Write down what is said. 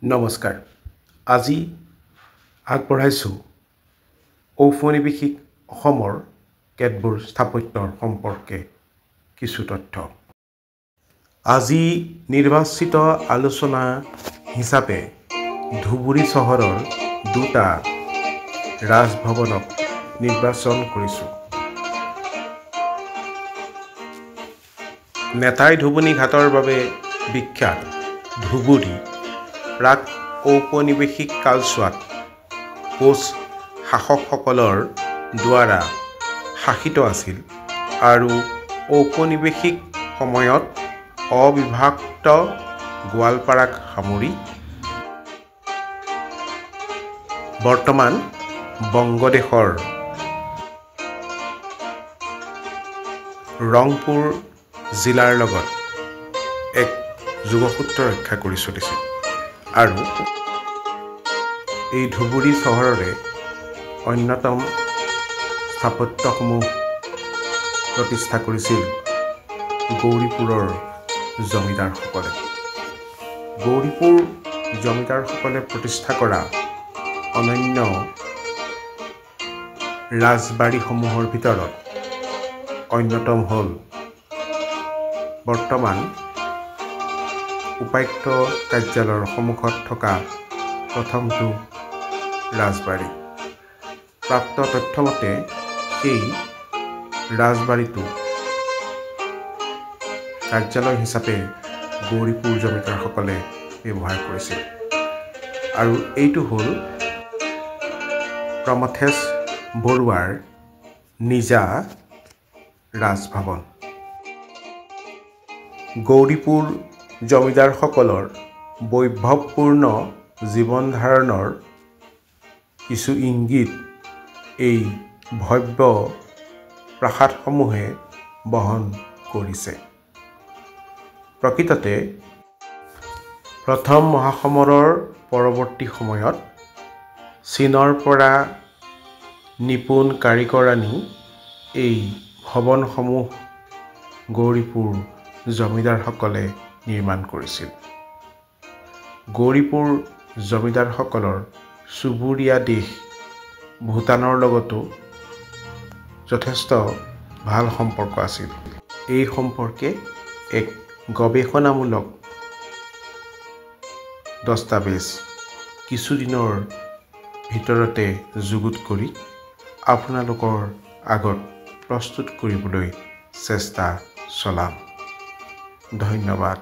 নমস্কাৰ। আজি আগবঢ়াইছোঁ ঔপনিৱেশিক অসমৰ কেতবোৰ স্থাপত্যৰ সম্পৰ্কে কিছু তথ্য। আজি নিৰ্বাচিত আলোচনা হিচাপে ধুবুৰী চহৰৰ দুটা ৰাজভৱনক নিৰ্বাচন কৰিছোঁ। নেতাই ধুবুনী ঘাটৰ বাবে বিখ্যাত ধুবুৰী প্ৰাক ঔপনিৱেশিক কালছোৱাত কোচ শাসকসকলৰ দ্বাৰা শাসিত আছিল আৰু ঔপনিৱেশিক সময়ত অবিভক্ত গোৱালপাৰাক সামৰি বৰ্তমান বংগদেশৰ ৰংপুৰ জিলাৰ লগত এক যোগসূত্ৰ ৰক্ষা কৰি চলিছিল আৰু এই ধুবুৰী চহৰৰে অন্যতম স্থাপত্যসমূহ প্ৰতিষ্ঠা কৰিছিল গৌৰীপুৰৰ জমিদাৰসকলে। গৌৰীপুৰ জমিদাৰসকলে প্ৰতিষ্ঠা কৰা অনন্য ৰাজবাড়ীসমূহৰ ভিতৰত অন্যতম হ'ল বৰ্তমান উপায়ুক্ত কাৰ্যালয়ৰ সন্মুখত থকা প্ৰথমটো ৰাজবাড়ী। প্ৰাপ্ত তথ্যমতে সেই ৰাজবাড়ীটো কাৰ্যালয় হিচাপে গৌৰীপুৰ জমিদাৰসকলে ব্যৱহাৰ কৰিছিল আৰু এইটো হ'ল প্ৰমথেশ বৰুৱাৰ নিজা ৰাজভৱন। গৌৰীপুৰ জমিদাৰসকলৰ বৈভৱপূৰ্ণ জীৱন ধাৰণৰ কিছু ইংগিত এই ভব্য প্ৰাসাদসমূহে বহন কৰিছে। প্ৰকৃততে প্ৰথম মহাসমৰৰ পৰৱৰ্তী সময়ত চীনৰ পৰা নিপুণ কাৰিকৰ আনি এই ভৱনসমূহ গৌৰীপুৰ জমিদাৰসকলে নিৰ্মাণ কৰিছিল। গৌৰীপুৰ জমিদাৰসকলৰ চুবুৰীয়া দেশ ভূটানৰ লগতো যথেষ্ট ভাল সম্পৰ্ক আছিল। এই সম্পৰ্কে এক গৱেষণামূলক দস্তাবেজ কিছুদিনৰ ভিতৰতে যুগুত কৰি আপোনালোকৰ আগত প্ৰস্তুত কৰিবলৈ চেষ্টা চলাম। ধন্যবাদ।